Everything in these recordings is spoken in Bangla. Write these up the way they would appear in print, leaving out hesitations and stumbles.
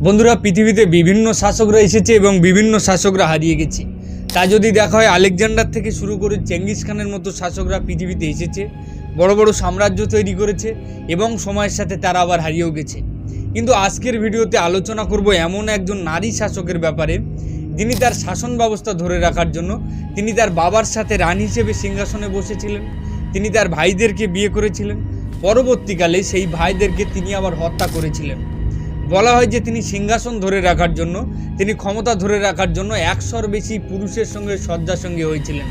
বন্ধুরা, পৃথিবীতে বিভিন্ন শাসকরা এসেছে এবং বিভিন্ন শাসকরা হারিয়ে গেছে। তা যদি দেখা হয়, আলেকজান্ডার থেকে শুরু করে চেঙ্গিস খানের মতো শাসকরা পৃথিবীতে এসেছে, বড় বড় সাম্রাজ্য তৈরি করেছে এবং সময়ের সাথে তারা আবার হারিয়েও গেছে। কিন্তু আজকের ভিডিওতে আলোচনা করব এমন একজন নারী শাসকের ব্যাপারে, যিনি তার শাসন ব্যবস্থা ধরে রাখার জন্য তিনি তার বাবার সাথে রানী হিসেবে সিংহাসনে বসেছিলেন। তিনি তার ভাইদেরকে বিয়ে করেছিলেন, পরবর্তীকালে সেই ভাইদেরকে তিনি আবার হত্যা করেছিলেন। বলা হয় যে তিনি সিংহাসন ধরে রাখার জন্য, তিনি ক্ষমতা ধরে রাখার জন্য 100-র বেশি পুরুষের সঙ্গে শয্যাসঙ্গী হয়েছিলেন।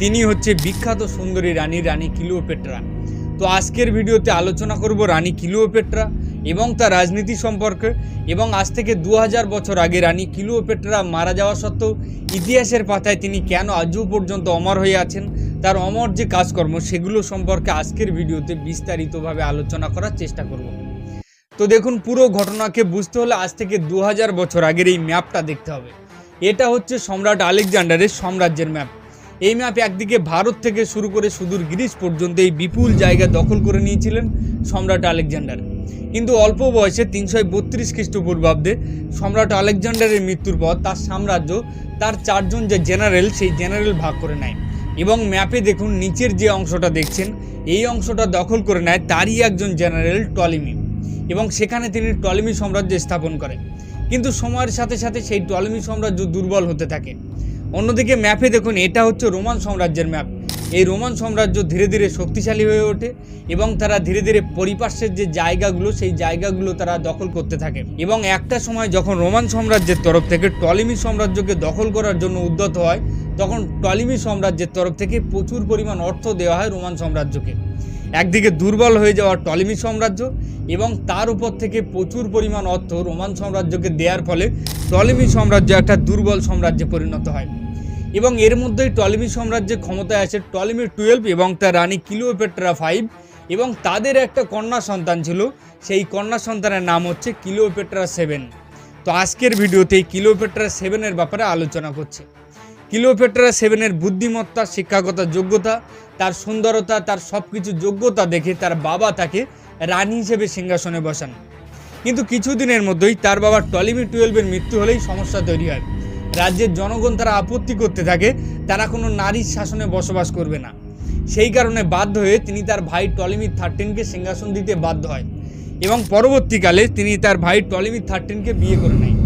তিনি হচ্ছে বিখ্যাত সুন্দরী রানী ক্লিওপেট্রা। তো আজকের ভিডিওতে আলোচনা করব রানী ক্লিওপেট্রা এবং তার রাজনীতি সম্পর্কে, এবং আজ থেকে 2000 বছর আগে রানী ক্লিওপেট্রা মারা যাওয়া সত্ত্বেও ইতিহাসের পাতায় তিনি কেন আজও পর্যন্ত অমর হয়ে আছেন, তার অমর যে কাজকর্ম সেগুলো সম্পর্কে আজকের ভিডিওতে বিস্তারিতভাবে আলোচনা করার চেষ্টা করব। তো দেখুন, পুরো ঘটনাকে বুঝতে হলে আজ থেকে 2000 বছর আগের এই ম্যাপটা দেখতে হবে। এটা হচ্ছে সম্রাট আলেকজান্ডারের সাম্রাজ্যের ম্যাপ। এই ম্যাপ একদিকে ভারত থেকে শুরু করে সুদূর গ্রিস পর্যন্ত এই বিপুল জায়গা দখল করে নিয়েছিলেন সম্রাট আলেকজান্ডার। কিন্তু অল্প বয়সে 332 খ্রিস্টপূর্বাব্দে সম্রাট আলেকজান্ডারের মৃত্যুর পর তার সাম্রাজ্য তার 4 জন যে জেনারেল, সেই জেনারেল ভাগ করে নেয়। এবং ম্যাপে দেখুন, নিচের যে অংশটা দেখছেন, এই অংশটা দখল করে নেয় তারই একজন জেনারেল টলেমি, এবং সেখানে তিনি টলেমি সাম্রাজ্য স্থাপন করেন। কিন্তু সময়ের সাথে সাথে সেই টলেমি সাম্রাজ্য দুর্বল হতে থাকে। অন্যদিকে ম্যাপে দেখুন, এটা হচ্ছে রোমান সাম্রাজ্যের ম্যাপ। এই রোমান সাম্রাজ্য ধীরে ধীরে শক্তিশালী হয়ে ওঠে এবং তারা ধীরে ধীরে পরিপার্শ্বের যে জায়গাগুলো, সেই জায়গাগুলো তারা দখল করতে থাকে। এবং একটা সময় যখন রোমান সাম্রাজ্যের তরফ থেকে টলেমি সাম্রাজ্যকে দখল করার জন্য উদ্যত হয়, তখন টলেমি সাম্রাজ্যের তরফ থেকে প্রচুর পরিমাণ অর্থ দেওয়া হয় রোমান সাম্রাজ্যকে। একদিকে দুর্বল হয়ে যাওয়া টলেমি সাম্রাজ্য এবং তার উপর থেকে প্রচুর পরিমাণ অর্থ রোমান সাম্রাজ্যকে দেওয়ার ফলে টলেমি সাম্রাজ্য একটা দুর্বল সাম্রাজ্যে পরিণত হয়। এবং এর মধ্যেই টলেমি সাম্রাজ্যের ক্ষমতায় আসে টলেমি 12 এবং তার রানী ক্লিওপেট্রা 5, এবং তাদের একটা কন্যা সন্তান ছিল। সেই কন্যা সন্তানের নাম হচ্ছে ক্লিওপেট্রা 7। তো আজকের ভিডিওতে এই ক্লিওপেট্রা 7-এর ব্যাপারে আলোচনা করছে। ক্লিওপেট্রা 7-এর বুদ্ধিমত্তা, শিক্ষাগত যোগ্যতা, তার সুন্দরতা, তার সব কিছু যোগ্যতা দেখে তার বাবা তাকে রানী হিসেবে সিংহাসনে বসান। কিন্তু কিছুদিনের মধ্যেই তার বাবা টলেমি 12-এর মৃত্যু হলেই সমস্যা তৈরি হয়। রাজ্যের জনগণ তারা আপত্তি করতে থাকে, তারা কোনো নারীর শাসনে বসবাস করবে না। সেই কারণে বাধ্য হয়ে তিনি তার ভাই টলেমি 13-কে সিংহাসন দিতে বাধ্য হয়, এবং পরবর্তীকালে তিনি তার ভাই টলেমি 13-কে বিয়ে করে নেয়।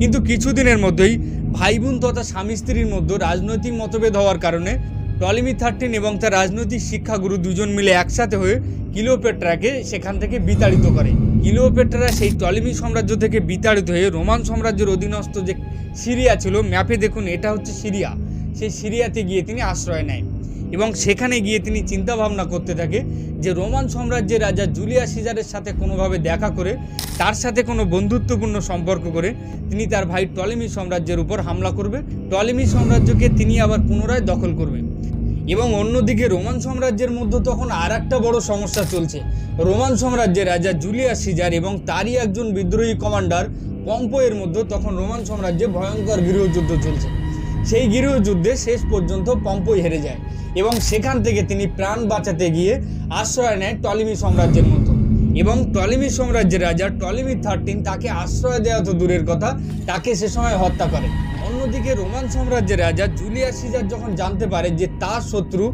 কিন্তু কিছুদিনের মধ্যেই ভাই বোন তথা স্বামী স্ত্রীর মধ্যে রাজনৈতিক মতভেদ হওয়ার কারণে টলেমি 13 এবং তার রাজনৈতিক শিক্ষাগুরু দুজন মিলে একসাথে হয়ে ক্লিওপেট্রাকে সেখান থেকে বিতাড়িত করে। ক্লিওপেট্রা সেই টলেমি সাম্রাজ্য থেকে বিতাড়িত হয়ে রোমান সাম্রাজ্যের অধীনস্থ যে সিরিয়া ছিল, ম্যাপে দেখুন এটা হচ্ছে সিরিয়া, সেই সিরিয়াতে গিয়ে তিনি আশ্রয় নেয়। এবং সেখানে গিয়ে তিনি চিন্তা ভাবনা করতে থাকে যে রোমান সাম্রাজ্যের রাজা জুলিয়াস সিজারের সাথে কোনোভাবে দেখা করে, তার সাথে কোনো বন্ধুত্বপূর্ণ সম্পর্ক করে তিনি তার ভাই টলেমি সাম্রাজ্যের উপর হামলা করবে, টলেমি সাম্রাজ্যকে তিনি আবার পুনরায় দখল করবে। এবং অন্যদিকে রোমান সাম্রাজ্যের মধ্যে তখন আর একটা বড় সমস্যা চলছে। রোমান সাম্রাজ্যের রাজা জুলিয়াস সিজার এবং তারই একজন বিদ্রোহী কমান্ডার পম্পোয়ের মধ্যে তখন রোমান সাম্রাজ্যে ভয়ঙ্কর গৃহযুদ্ধ চলছে। সেই গৃহযুদ্ধে শেষ পর্যন্ত পম্পোই হেরে যায় এবং সেখান থেকে তিনি প্রাণ বাঁচাতে গিয়ে আশ্রয় নেয় টলেমি সাম্রাজ্যের মতো। এবং টলেমি সাম্রাজ্যের রাজা টলেমি 13 তাকে আশ্রয় দেওয়া তো দূরের কথা, তাকে সে সময় হত্যা করে। অন্যদিকে রোমান সাম্রাজ্যের রাজা জুলিয়াস সিজার যখন জানতে পারে যে তার শত্রু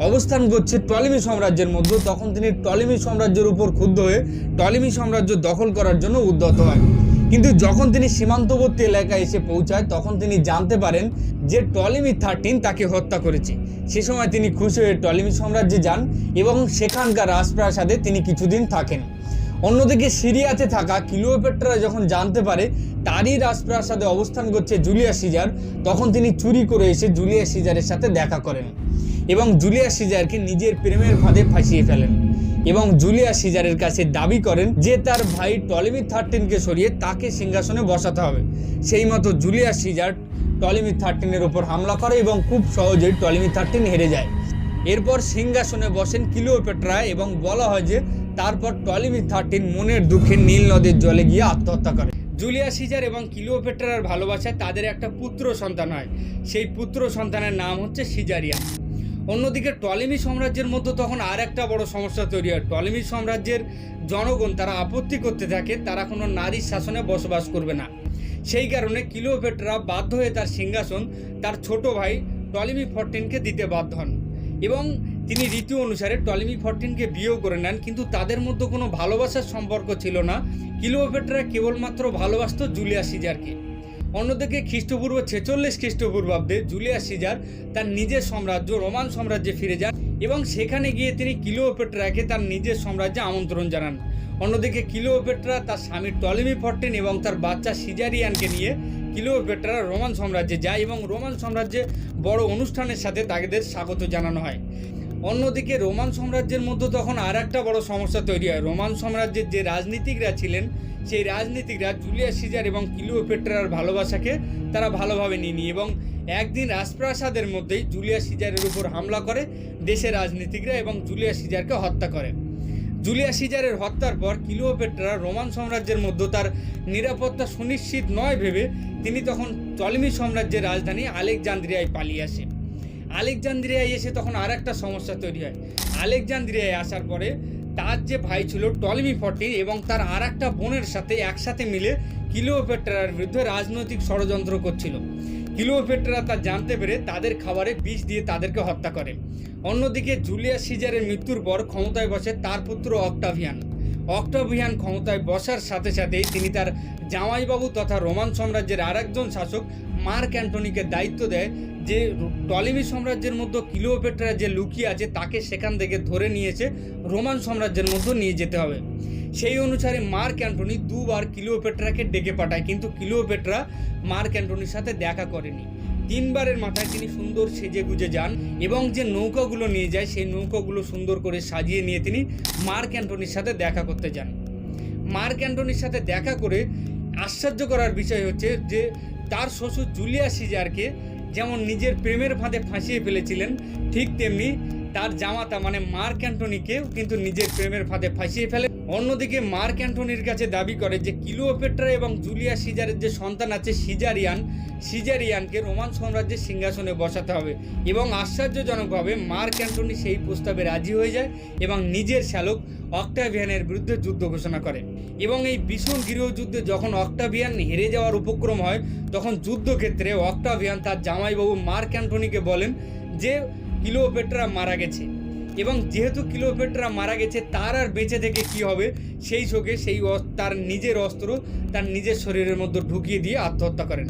অবস্থান করছে টলেমি সাম্রাজ্যের মধ্যে, তখন তিনি টলেমি সাম্রাজ্যের উপর ক্ষুব্ধ হয়ে টলেমি সাম্রাজ্য দখল করার জন্য উদ্যত হয়। কিন্তু যখন তিনি সীমান্তবর্তী এলাকায় এসে পৌঁছায়, তখন তিনি জানতে পারেন যে টলেমি 13 তাকে হত্যা করেছে। সে সময় তিনি খুশি হয়ে টলেমি সাম্রাজ্যে যান এবং সেখানকার রাজপ্রাসাদে তিনি কিছুদিন থাকেন। অন্যদিকে সিরিয়াতে থাকা ক্লিওপেট্রা যখন জানতে পারে তারই রাজপ্রাসাদে অবস্থান করছে জুলিয়াস সিজার, তখন তিনি চুরি করে এসে জুলিয়াস সিজারের সাথে দেখা করেন এবং জুলিয়াস সিজারকে নিজের প্রেমের ফাঁদে ফাঁসিয়ে ফেলেন। এবং জুলিয়াস সিজারের কাছে দাবি করেন যে তার ভাই টলেমি 13-কে সরিয়ে তাকে সিংহাসনে বসাতে হবে। সেই মতো জুলিয়াস সিজার টলেমি 13-এর উপর হামলা করে এবং খুব সহজেই টলেমি 13 হেরে যায়। এরপর সিংহাসনে বসেন ক্লিওপেট্রা এবং বলা হয় যে তারপর টলেমি 13 মনের দুঃখে নীল নদের জলে গিয়ে আত্মহত্যা করে। জুলিয়াস সিজার এবং ক্লিওপেট্রার ভালোবাসায় তাদের একটা পুত্র সন্তান হয়। সেই পুত্র সন্তানের নাম হচ্ছে সিজারিয়ান। অন্যদিকে টলেমি সাম্রাজ্যের মধ্যে তখন আর একটা বড় সমস্যা তৈরি হয়। টলেমি সাম্রাজ্যের জনগণ তারা আপত্তি করতে থাকে তারা কোনো নারীর শাসনে বসবাস করবে না। সেই কারণে ক্লিওপেট্রা বাধ্য হয়ে তার সিংহাসন তার ছোট ভাই টলেমি 14কে দিতে বাধ্য হন এবং তিনি রীতি অনুসারে টলেমি 14কে বিয়েও করে নেন, কিন্তু তাদের মধ্যে কোনো ভালোবাসার সম্পর্ক ছিল না। ক্লিওপেট্রা কেবলমাত্র ভালোবাসত জুলিয়াস সিজারকে। অন্যদিকে খ্রিস্টপূর্ব 46 খ্রিস্টপূর্বাব্দে জুলিয়াস সিজার তার নিজের সাম্রাজ্য রোমান সাম্রাজ্যে ফিরে যান এবং সেখানে গিয়ে তিনি ক্লিওপেট্রাকে তার নিজের সাম্রাজ্যে আমন্ত্রণ জানান। অন্যদিকে ক্লিওপেট্রা তার স্বামী টলেমি 14 এবং তার বাচ্চা সিজারিয়ানকে নিয়ে ক্লিওপেট্রা রোমান সাম্রাজ্যে যায় এবং রোমান সাম্রাজ্যে বড় অনুষ্ঠানের সাথে তাদের স্বাগত জানানো হয়। অন্যদিকে রোমান সাম্রাজ্যের মধ্যে তখন আর একটা বড় সমস্যা তৈরি হয়। রোমান সাম্রাজ্যের যে রাজনীতিকরা ছিলেন সেই রাজনীতিকরা জুলিয়াস সিজার এবং ক্লিওপেট্রার ভালোবাসাকে তারা ভালোভাবে নিয়ে এবং একদিন রাজপ্রাসাদের মধ্যেই জুলিয়াস সিজারের উপর হামলা করে দেশের রাজনীতিকরা এবং জুলিয়াস সিজারকে হত্যা করে। জুলিয়াস সিজারের হত্যার পর ক্লিওপেট্রা রোমান সাম্রাজ্যের মধ্যে তার নিরাপত্তা সুনিশ্চিত নয় ভেবে তিনি তখন টলেমি সাম্রাজ্যের রাজধানী আলেকজান্দ্রিয়ায় পালিয়ে আসে। আলেকজান্দ্রিয়ায় এসে তখন আর একটা সমস্যা তৈরি হয়। আলেকজান্দ্রিয়ায় আসার পরে তার যে ভাই ছিল টলেমি 14 এবং তার আর একটা বোনের সাথে একসাথে মিলে ক্লিওপেট্রার বিরুদ্ধে রাজনৈতিক ষড়যন্ত্র করছিল। ক্লিওপেট্রা তা জানতে পেরে তাদের খাবারে বিষ দিয়ে তাদেরকে হত্যা করে। অন্যদিকে জুলিয়াস সিজারের মৃত্যুর পর ক্ষমতায় বসে তার পুত্র অক্টাভিয়ান। অক্টাভিয়ান ক্ষমতায় বসার সাথে সাথেই তিনি তার জামাইবাবু তথা রোমান সাম্রাজ্যের আরেকজন শাসক মার্ক অ্যান্টনিকে দায়িত্ব দেয় যে টলেমি সাম্রাজ্যের মধ্যে ক্লিওপেট্রা যে লুকিয়ে আছে তাকে সেখান থেকে ধরে নিয়েছে রোমান সাম্রাজ্যের মধ্যে নিয়ে যেতে হবে। সেই অনুসারে মার্ক অ্যান্টনি দুবার ক্লিওপেট্রাকে ডেকে পাঠায়, কিন্তু ক্লিওপেট্রা মার্ক অ্যান্টনির সাথে দেখা করেনি। 3 বারের মাথায় তিনি সুন্দর সেজে গুজে যান এবং যে নৌকাগুলো নিয়ে যায় সেই নৌকাগুলো সুন্দর করে সাজিয়ে নিয়ে তিনি মার্ক অ্যান্টনির সাথে দেখা করতে যান। মার্ক অ্যান্টনির সাথে দেখা করে আশ্চর্য করার বিষয় হচ্ছে যে তার শ্বশুর জুলিয়াস সিজারকে যেমন নিজের প্রেমের ফাঁদে ফাঁসিয়ে ফেলেছিলেন, ঠিক তেমনি তার জামাতা মানে মার্ক অ্যান্টনিকেও কিন্তু নিজের প্রেমের ফাঁদে ফাঁসিয়ে ফেলে। অন্যদিকে মার্ক অ্যান্টনির কাছে দাবি করে যে ক্লিওপেট্রা এবং জুলিয়াস সিজারের যে সন্তান আছে সিজারিয়ানকে রোমান সাম্রাজ্যের সিংহাসনে বসাতে হবে এবং আশ্চর্যজনকভাবে মার্ক অ্যান্টনি সেই প্রস্তাবে রাজি হয়ে যায় এবং নিজের শ্যালক অক্টাভিয়ানের বিরুদ্ধে যুদ্ধ ঘোষণা করে এবং এই ভীষণ গৃহযুদ্ধে যখন অক্টাভিয়ান হেরে যাওয়ার উপক্রম হয় তখন যুদ্ধক্ষেত্রে অক্টাভিয়ান তার জামাইবাবু মার্ক অ্যান্টনিকে বলেন যে ক্লিওপেট্রা মারা গেছে এবং যেহেতু ক্লিওপেট্রা মারা গেছে তার আর বেঁচে থেকে কি হবে, সেই শোকে তার নিজের অস্ত্র তার নিজের শরীরের মধ্যে ঢুকিয়ে দিয়ে আত্মহত্যা করেন।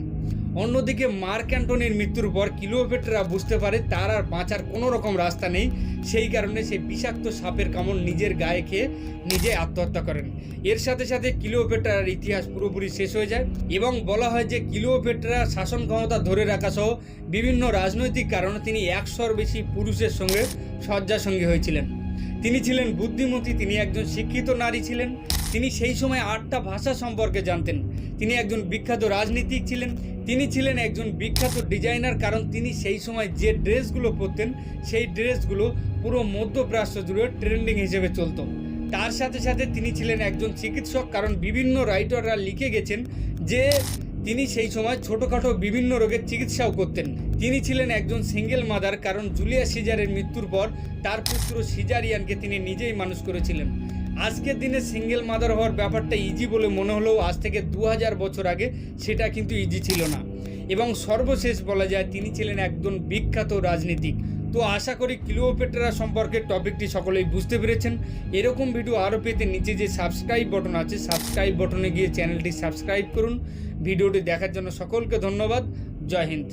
অন্যদিকে মার্ক অ্যান্টনির মৃত্যুর পর ক্লিওপেট্রা বুঝতে পারে তার আর বাঁচার কোনো রকম রাস্তা নেই, সেই কারণে সে বিষাক্ত সাপের কামড় নিজের গায়ে খেয়ে নিজে আত্মহত্যা করেন। এর সাথে সাথে ক্লিওপেট্রার ইতিহাস পুরোপুরি শেষ হয়ে যায় এবং বলা হয় যে ক্লিওপেট্রা শাসন ক্ষমতা ধরে রাখা সহ বিভিন্ন রাজনৈতিক কারণে তিনি 100-র বেশি পুরুষের সঙ্গে শয্যাসঙ্গী হয়েছিলেন। তিনি ছিলেন বুদ্ধিমতী, তিনি একজন শিক্ষিত নারী ছিলেন, তিনি সেই সময় 8টা ভাষা সম্পর্কে জানতেন, তিনি একজন বিখ্যাত রাজনীতিক ছিলেন, তিনি ছিলেন একজন বিখ্যাত ডিজাইনার, কারণ তিনি সেই সময় যে ড্রেসগুলো পরতেন সেই ড্রেসগুলো পুরো মধ্যপ্রাচ্য জুড়ে ট্রেন্ডিং হিসেবে চলতো। তার সাথে সাথে তিনি ছিলেন একজন চিকিৎসক, কারণ বিভিন্ন রাইটাররা লিখে গেছেন যে তিনি সেই সময় ছোটোখাটো বিভিন্ন রোগের চিকিৎসাও করতেন। তিনি ছিলেন একজন সিঙ্গেল মাদার, কারণ জুলিয়াস সিজারের মৃত্যুর পর তার পুত্র সিজারিয়ানকে তিনি নিজেই মানুষ করেছিলেন। আজকের দিনে সিঙ্গেল মাদার হওয়ার ব্যাপারটা ইজি বলে মনে হলেও আজ থেকে 2000 বছর আগে সেটা কিন্তু ইজি ছিল না। এবং সর্বশেষ বলা যায় তিনি ছিলেন একজন বিখ্যাত রাজনীতিক। তো আশা করি ক্লিওপেট্রা সম্পর্কে টপিকটি সকলেই বুঝতে পেরেছেন। এরকম ভিডিও আরও পেতে নিচে যে সাবস্ক্রাইব বটন আছে সাবস্ক্রাইব বটনে গিয়ে চ্যানেলটি সাবস্ক্রাইব করুন। ভিডিওটি দেখার জন্য সকলকে ধন্যবাদ। জয় হিন্দ।